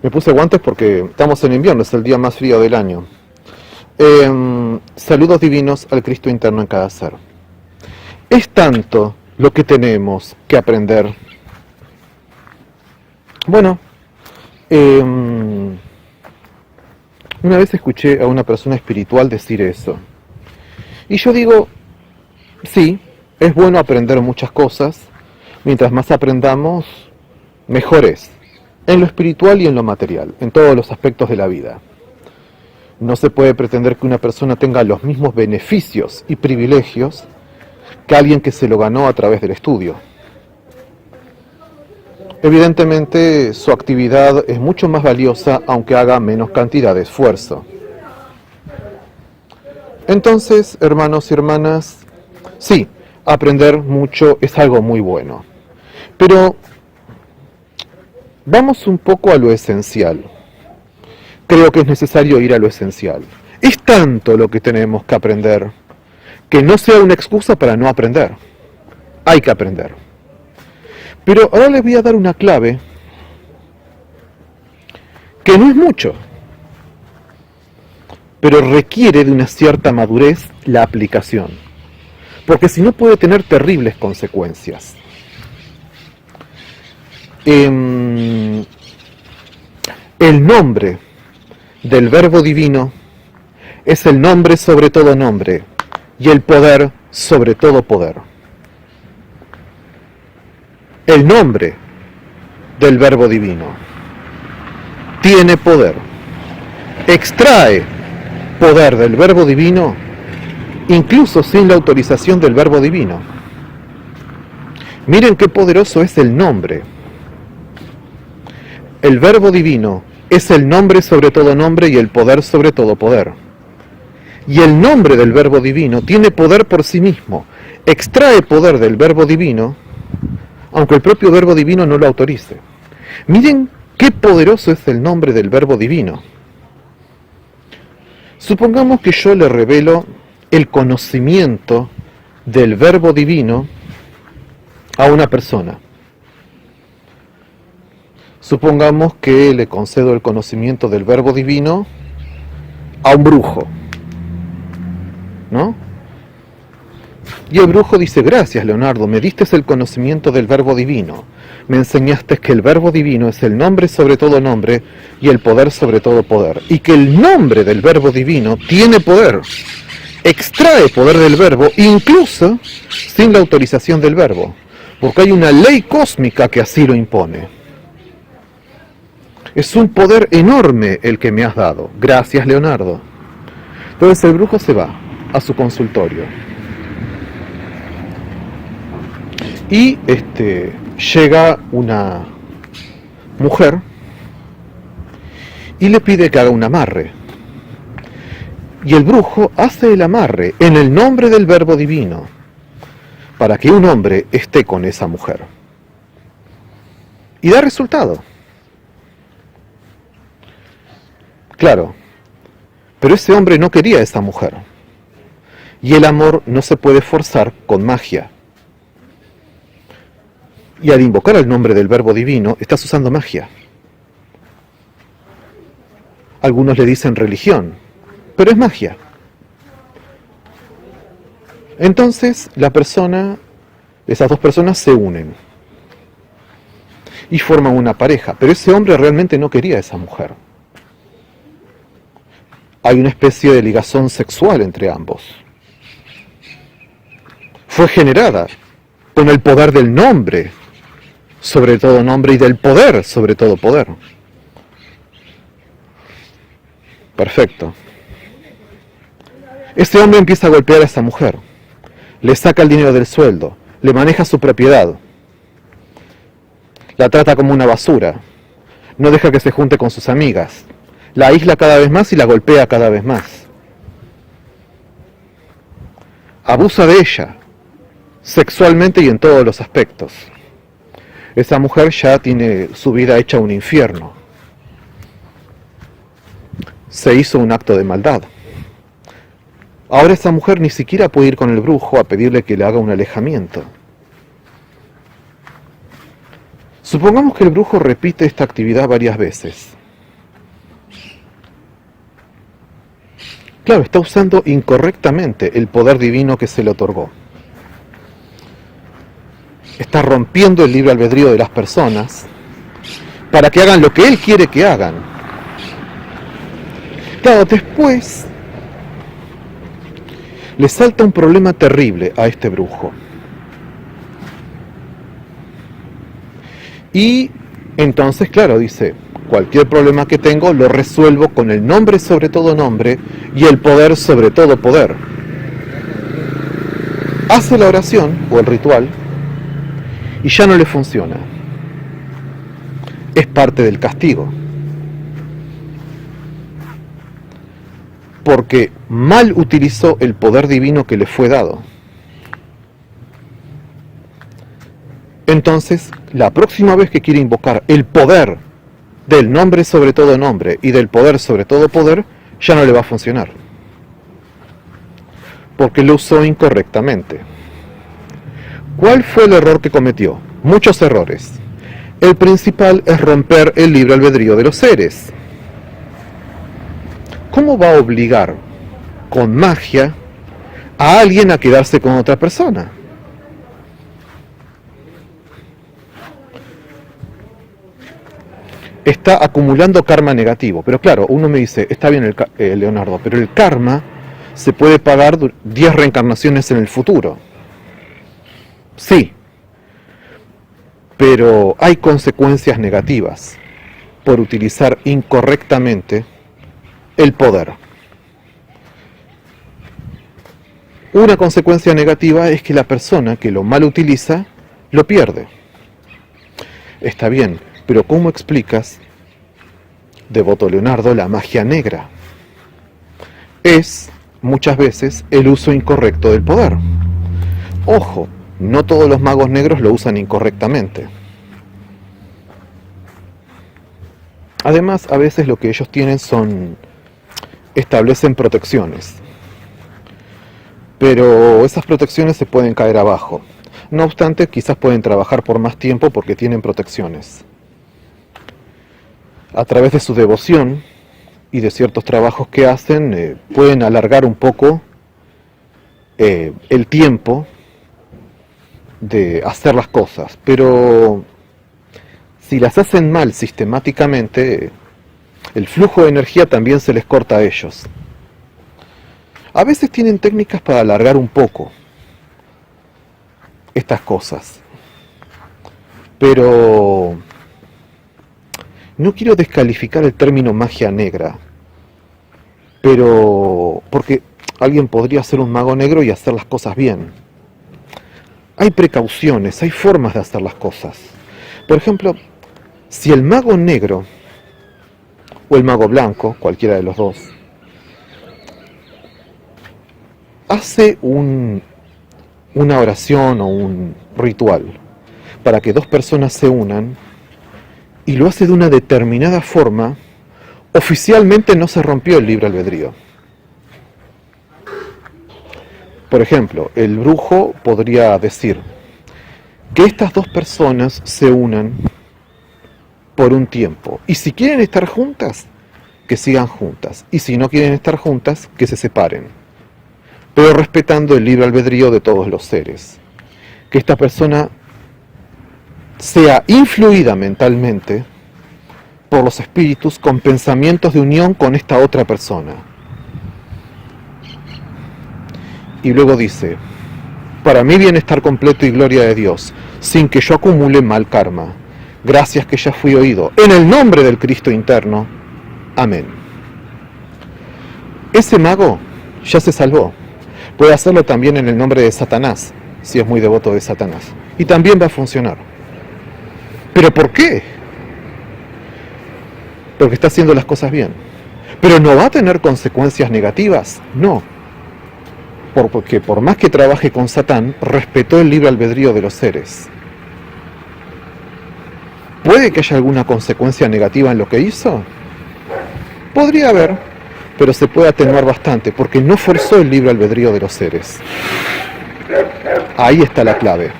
Me puse guantes porque estamos en invierno, es el día más frío del año. Saludos divinos al Cristo interno en cada ser. Es tanto lo que tenemos que aprender. Bueno, una vez escuché a una persona espiritual decir eso. Y yo digo, sí, es bueno aprender muchas cosas. Mientras más aprendamos, mejor es. En lo espiritual y en lo material, en todos los aspectos de la vida. No se puede pretender que una persona tenga los mismos beneficios y privilegios que alguien que se lo ganó a través del estudio. Evidentemente, su actividad es mucho más valiosa aunque haga menos cantidad de esfuerzo. Entonces, hermanos y hermanas, sí, aprender mucho es algo muy bueno. Pero vamos un poco a lo esencial. Creo que es necesario ir a lo esencial. Es tanto lo que tenemos que aprender, que no sea una excusa para no aprender. Hay que aprender. Pero ahora les voy a dar una clave que no es mucho, pero requiere de una cierta madurez la aplicación, porque si no puede tener terribles consecuencias. El nombre del Verbo Divino es el nombre sobre todo nombre y el poder sobre todo poder. El nombre del Verbo Divino tiene poder, extrae poder del Verbo Divino incluso sin la autorización del Verbo Divino. Miren qué poderoso es el nombre. El Verbo Divino es el nombre sobre todo nombre y el poder sobre todo poder. Y el nombre del Verbo Divino tiene poder por sí mismo. Extrae poder del Verbo Divino, aunque el propio Verbo Divino no lo autorice. Miren qué poderoso es el nombre del Verbo Divino. Supongamos que yo le revelo el conocimiento del Verbo Divino a una persona. Supongamos que le concedo el conocimiento del Verbo Divino a un brujo, ¿no? Y el brujo dice, gracias Leonardo, me diste el conocimiento del Verbo Divino, me enseñaste que el Verbo Divino es el nombre sobre todo nombre y el poder sobre todo poder, y que el nombre del Verbo Divino tiene poder, extrae poder del Verbo, incluso sin la autorización del Verbo, porque hay una ley cósmica que así lo impone. Es un poder enorme el que me has dado. Gracias, Leonardo. Entonces el brujo se va a su consultorio. Y llega una mujer y le pide que haga un amarre. Y el brujo hace el amarre en el nombre del Verbo Divino para que un hombre esté con esa mujer. Y da resultado. Claro, pero ese hombre no quería a esa mujer. Y el amor no se puede forzar con magia. Y al invocar el nombre del Verbo Divino, estás usando magia. Algunos le dicen religión, pero es magia. Entonces, esas dos personas se unen. Y forman una pareja. Pero ese hombre realmente no quería a esa mujer. Hay una especie de ligazón sexual entre ambos. Fue generada con el poder del nombre, sobre todo nombre, y del poder, sobre todo poder. Perfecto. Ese hombre empieza a golpear a esa mujer, le saca el dinero del sueldo, le maneja su propiedad, la trata como una basura, no deja que se junte con sus amigas, la aísla cada vez más y la golpea cada vez más. Abusa de ella, sexualmente y en todos los aspectos. Esa mujer ya tiene su vida hecha un infierno. Se hizo un acto de maldad. Ahora esa mujer ni siquiera puede ir con el brujo a pedirle que le haga un alejamiento. Supongamos que el brujo repite esta actividad varias veces. Claro, está usando incorrectamente el poder divino que se le otorgó. Está rompiendo el libre albedrío de las personas para que hagan lo que él quiere que hagan. Claro, después le salta un problema terrible a este brujo. Y entonces, claro, dice, cualquier problema que tengo lo resuelvo con el nombre sobre todo nombre y el poder sobre todo poder. Hace la oración o el ritual y ya no le funciona. Es parte del castigo. Porque mal utilizó el poder divino que le fue dado. Entonces, la próxima vez que quiere invocar el poder del nombre sobre todo nombre y del poder sobre todo poder, ya no le va a funcionar. Porque lo usó incorrectamente. ¿Cuál fue el error que cometió? Muchos errores. El principal es romper el libre albedrío de los seres. ¿Cómo va a obligar con magia a alguien a quedarse con otra persona? Está acumulando karma negativo. Pero claro, uno me dice, está bien Leonardo, pero el karma se puede pagar 10 reencarnaciones en el futuro. Sí, pero hay consecuencias negativas por utilizar incorrectamente el poder. Una consecuencia negativa es que la persona que lo mal utiliza lo pierde. Está bien, pero ¿cómo explicas, devoto Leonardo, la magia negra? Es, muchas veces, el uso incorrecto del poder. Ojo, no todos los magos negros lo usan incorrectamente. Además, a veces lo que ellos tienen establecen protecciones. Pero esas protecciones se pueden caer abajo. No obstante, quizás pueden trabajar por más tiempo porque tienen protecciones. A través de su devoción y de ciertos trabajos que hacen, pueden alargar un poco el tiempo de hacer las cosas, pero si las hacen mal sistemáticamente, el flujo de energía también se les corta a ellos. A veces tienen técnicas para alargar un poco estas cosas, pero no quiero descalificar el término magia negra, pero porque alguien podría ser un mago negro y hacer las cosas bien. Hay precauciones, hay formas de hacer las cosas. Por ejemplo, si el mago negro o el mago blanco, cualquiera de los dos, hace una oración o un ritual para que dos personas se unan y lo hace de una determinada forma, oficialmente no se rompió el libre albedrío. Por ejemplo, el brujo podría decir que estas dos personas se unan por un tiempo. Y si quieren estar juntas, que sigan juntas. Y si no quieren estar juntas, que se separen. Pero respetando el libre albedrío de todos los seres. Que esta persona sea influida mentalmente por los espíritus con pensamientos de unión con esta otra persona. Y luego dice, para mi bienestar completo y gloria de Dios, sin que yo acumule mal karma, gracias que ya fui oído, en el nombre del Cristo interno. Amén. Ese mago ya se salvó. Puede hacerlo también en el nombre de Satanás, si es muy devoto de Satanás. Y también va a funcionar. ¿Pero por qué? Porque está haciendo las cosas bien. ¿Pero no va a tener consecuencias negativas? No. Porque por más que trabaje con Satán, respetó el libre albedrío de los seres. ¿Puede que haya alguna consecuencia negativa en lo que hizo? Podría haber, pero se puede atenuar bastante, porque no forzó el libre albedrío de los seres. Ahí está la clave.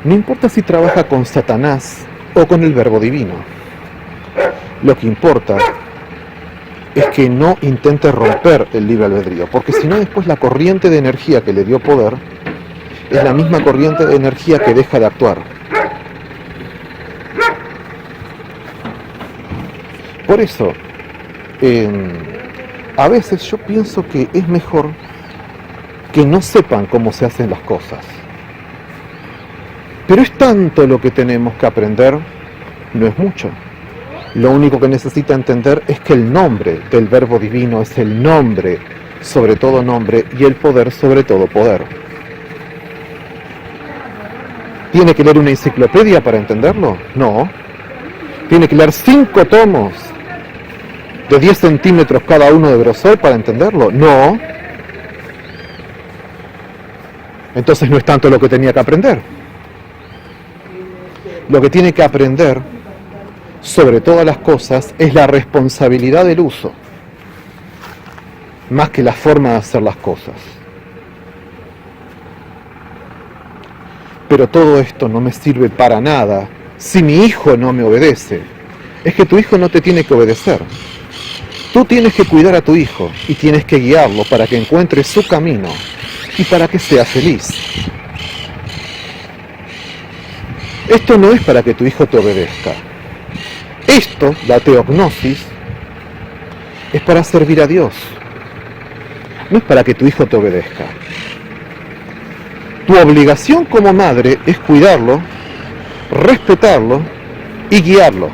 No importa si trabaja con Satanás o con el Verbo Divino. Lo que importa es que no intente romper el libre albedrío, porque si no después la corriente de energía que le dio poder es la misma corriente de energía que deja de actuar. Por eso, a veces yo pienso que es mejor que no sepan cómo se hacen las cosas. Pero es tanto lo que tenemos que aprender, no es mucho. Lo único que necesita entender es que el nombre del Verbo Divino es el nombre sobre todo nombre y el poder sobre todo poder. ¿Tiene que leer una enciclopedia para entenderlo? No. ¿Tiene que leer 5 tomos de 10 centímetros cada uno de grosor para entenderlo? No. Entonces no es tanto lo que tenía que aprender. Lo que tiene que aprender, sobre todas las cosas, es la responsabilidad del uso, más que la forma de hacer las cosas. Pero todo esto no me sirve para nada si mi hijo no me obedece. Es que tu hijo no te tiene que obedecer. Tú tienes que cuidar a tu hijo y tienes que guiarlo para que encuentre su camino y para que sea feliz. Esto no es para que tu hijo te obedezca. Esto, la teognosis, es para servir a Dios. No es para que tu hijo te obedezca. Tu obligación como madre es cuidarlo, respetarlo y guiarlo.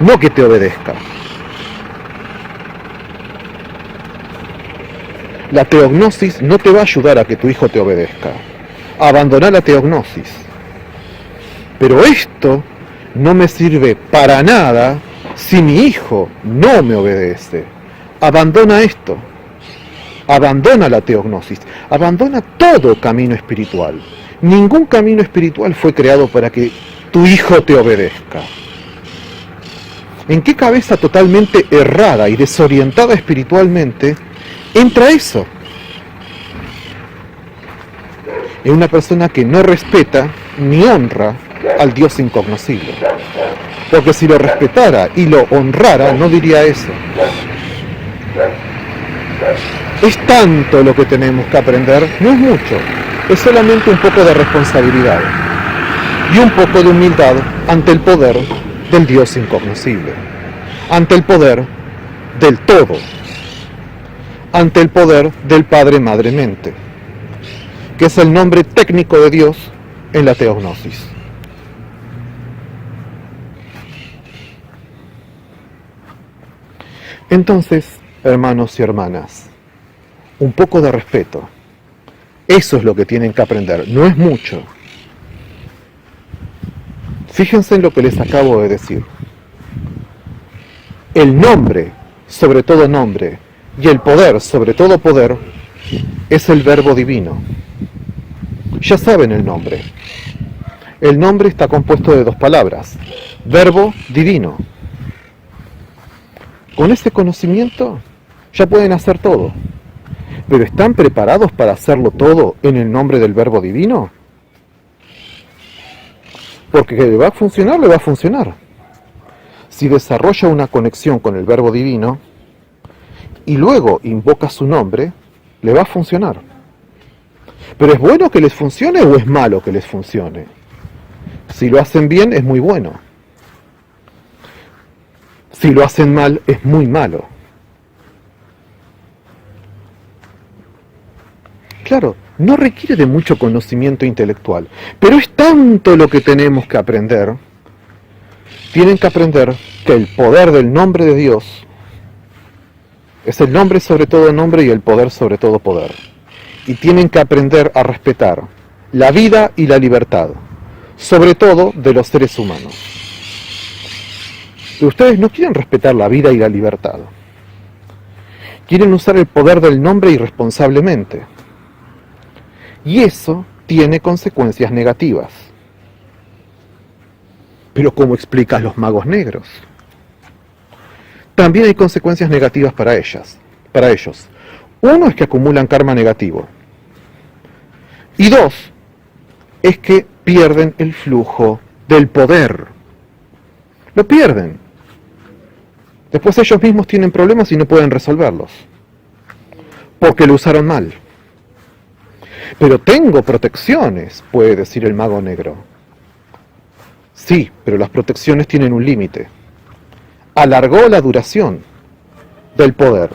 No que te obedezca. La teognosis no te va a ayudar a que tu hijo te obedezca. Abandoná la teognosis. Pero esto no me sirve para nada si mi hijo no me obedece. Abandona esto. Abandona la teognosis. Abandona todo camino espiritual. Ningún camino espiritual fue creado para que tu hijo te obedezca. ¿En qué cabeza totalmente errada y desorientada espiritualmente entra eso? En una persona que no respeta ni honra al Dios incognoscible. Porque si lo respetara y lo honrara, no diría eso. Es tanto lo que tenemos que aprender, no es mucho, es solamente un poco de responsabilidad y un poco de humildad ante el poder del Dios incognoscible, ante el poder del todo, ante el poder del Padre, Madre, Mente, que es el nombre técnico de Dios en la teognosis. Entonces, hermanos y hermanas, un poco de respeto. Eso es lo que tienen que aprender, no es mucho. Fíjense en lo que les acabo de decir. El nombre, sobre todo nombre, y el poder, sobre todo poder, es el Verbo Divino. Ya saben el nombre. El nombre está compuesto de 2 palabras, Verbo Divino. Con ese conocimiento ya pueden hacer todo. ¿Pero están preparados para hacerlo todo en el nombre del Verbo Divino? Porque que le va a funcionar, le va a funcionar. Si desarrolla una conexión con el Verbo Divino y luego invoca su nombre, le va a funcionar. ¿Pero es bueno que les funcione o es malo que les funcione? Si lo hacen bien, es muy bueno. Si lo hacen mal, es muy malo. Claro, no requiere de mucho conocimiento intelectual, pero es tanto lo que tenemos que aprender. Tienen que aprender que el poder del nombre de Dios es el nombre sobre todo nombre y el poder sobre todo poder. Y tienen que aprender a respetar la vida y la libertad, sobre todo de los seres humanos. Pero ustedes no quieren respetar la vida y la libertad. Quieren usar el poder del nombre irresponsablemente. Y eso tiene consecuencias negativas. Pero ¿cómo explican los magos negros? También hay consecuencias negativas para ellos. Uno es que acumulan karma negativo. Y 2, es que pierden el flujo del poder. Lo pierden. Después ellos mismos tienen problemas y no pueden resolverlos, porque lo usaron mal. Pero tengo protecciones, puede decir el mago negro. Sí, pero las protecciones tienen un límite. Alargó la duración del poder,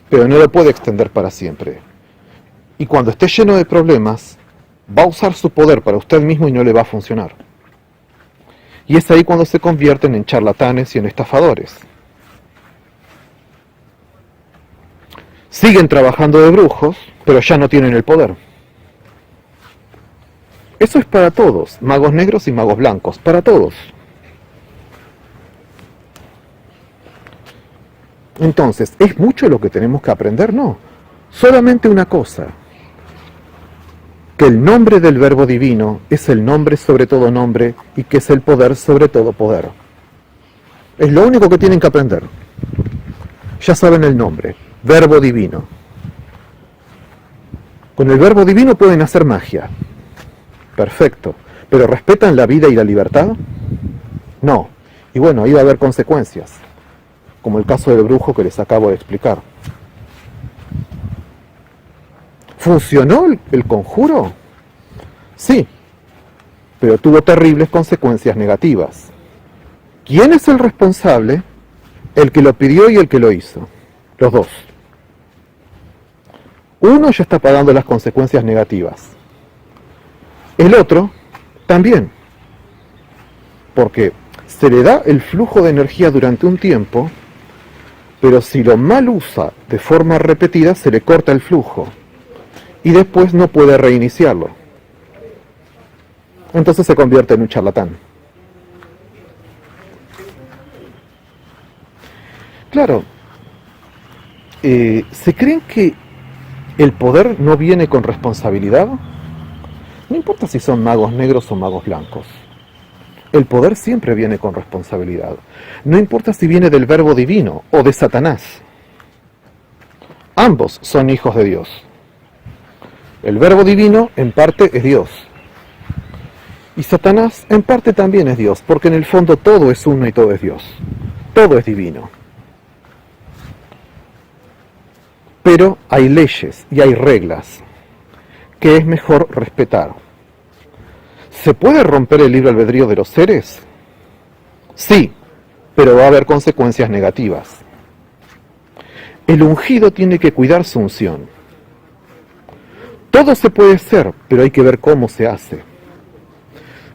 pero no lo puede extender para siempre. Y cuando esté lleno de problemas, va a usar su poder para usted mismo y no le va a funcionar. Y es ahí cuando se convierten en charlatanes y en estafadores. Siguen trabajando de brujos, pero ya no tienen el poder. Eso es para todos, magos negros y magos blancos, para todos. Entonces, ¿es mucho lo que tenemos que aprender? No, solamente una cosa, que el nombre del verbo divino es el nombre sobre todo nombre y que es el poder sobre todo poder. Es lo único que tienen que aprender. Ya saben el nombre, verbo divino. Con el verbo divino pueden hacer magia. Perfecto. ¿Pero respetan la vida y la libertad? No. Y bueno, ahí va a haber consecuencias, como el caso del brujo que les acabo de explicar. ¿Funcionó el conjuro? Sí, pero tuvo terribles consecuencias negativas. ¿Quién es el responsable? El que lo pidió y el que lo hizo. Los dos. Uno ya está pagando las consecuencias negativas. El otro también. Porque se le da el flujo de energía durante un tiempo, pero si lo mal usa de forma repetida, se le corta el flujo. Y después no puede reiniciarlo. Entonces se convierte en un charlatán. Claro, ¿se creen que el poder no viene con responsabilidad? No importa si son magos negros o magos blancos. El poder siempre viene con responsabilidad. No importa si viene del verbo divino o de Satanás. Ambos son hijos de Dios. El verbo divino en parte es Dios. Y Satanás en parte también es Dios, porque en el fondo todo es uno y todo es Dios. Todo es divino. Pero hay leyes y hay reglas que es mejor respetar. ¿Se puede romper el libre albedrío de los seres? Sí, pero va a haber consecuencias negativas. El ungido tiene que cuidar su unción. Todo se puede hacer, pero hay que ver cómo se hace.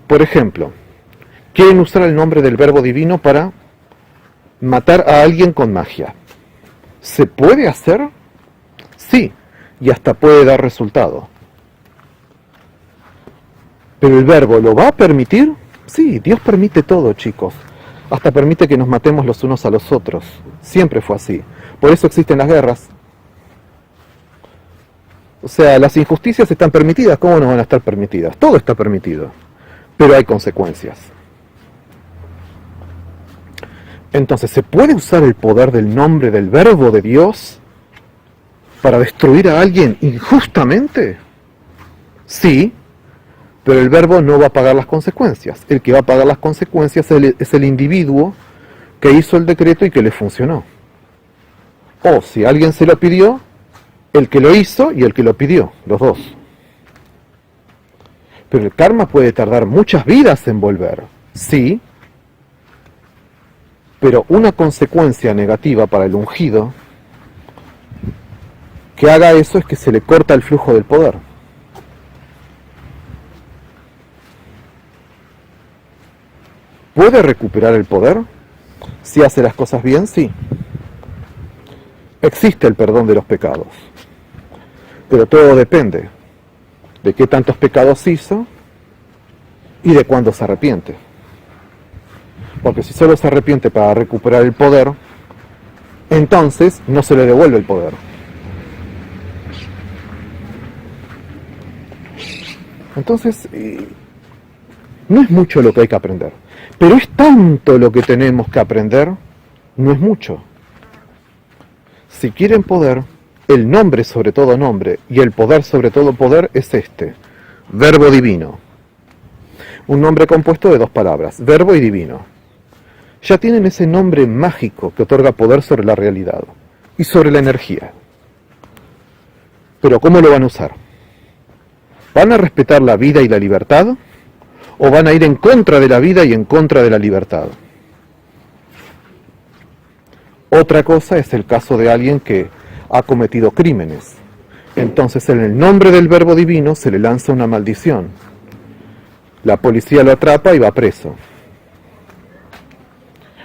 Por ejemplo, quieren usar el nombre del verbo divino para matar a alguien con magia. ¿Se puede hacer? Sí, y hasta puede dar resultado. ¿Pero el verbo lo va a permitir? Sí, Dios permite todo, chicos. Hasta permite que nos matemos los unos a los otros. Siempre fue así. Por eso existen las guerras. O sea, las injusticias están permitidas. ¿Cómo no van a estar permitidas? Todo está permitido. Pero hay consecuencias. Entonces, ¿se puede usar el poder del nombre del verbo de Dios para destruir a alguien injustamente? Sí, pero el verbo no va a pagar las consecuencias. El que va a pagar las consecuencias es el individuo que hizo el decreto y que le funcionó. O si alguien se lo pidió, el que lo hizo y el que lo pidió, los dos. Pero el karma puede tardar muchas vidas en volver, sí, pero una consecuencia negativa para el ungido que haga eso es que se le corta el flujo del poder. ¿Puede recuperar el poder? Si hace las cosas bien, sí. Existe el perdón de los pecados. Pero todo depende de qué tantos pecados hizo y de cuándo se arrepiente. Porque si solo se arrepiente para recuperar el poder, entonces no se le devuelve el poder. Entonces, no es mucho lo que hay que aprender. Pero es tanto lo que tenemos que aprender, no es mucho. Si quieren poder, el nombre sobre todo nombre y el poder sobre todo poder es este, verbo divino. Un nombre compuesto de dos palabras, verbo y divino. ya tienen ese nombre mágico que otorga poder sobre la realidad y sobre la energía. Pero ¿cómo lo van a usar? ¿Van a respetar la vida y la libertad? ¿O van a ir en contra de la vida y en contra de la libertad? Otra cosa es el caso de alguien que ha cometido crímenes. Entonces, en el nombre del Verbo Divino se le lanza una maldición. La policía lo atrapa y va preso.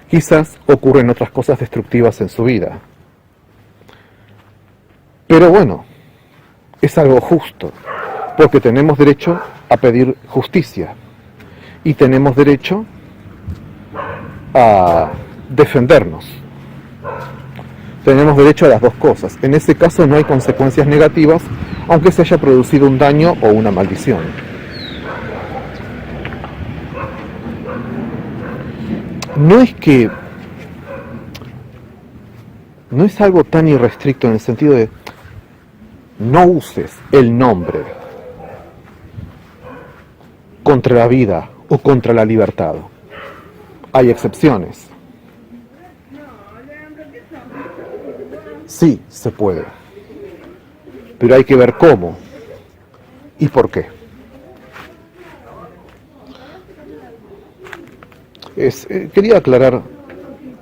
Quizás ocurren otras cosas destructivas en su vida. Pero bueno, es algo justo, porque tenemos derecho a pedir justicia y tenemos derecho a defendernos. Tenemos derecho a las dos cosas. En ese caso no hay consecuencias negativas, aunque se haya producido un daño o una maldición. No es algo tan irrestricto en el sentido de no uses el nombre contra la vida o contra la libertad. Hay excepciones. Sí, se puede. Pero hay que ver cómo y por qué. Quería aclarar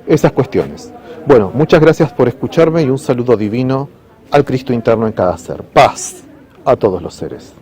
esas cuestiones. Bueno, muchas gracias por escucharme y un saludo divino al Cristo interno en cada ser. Paz a todos los seres.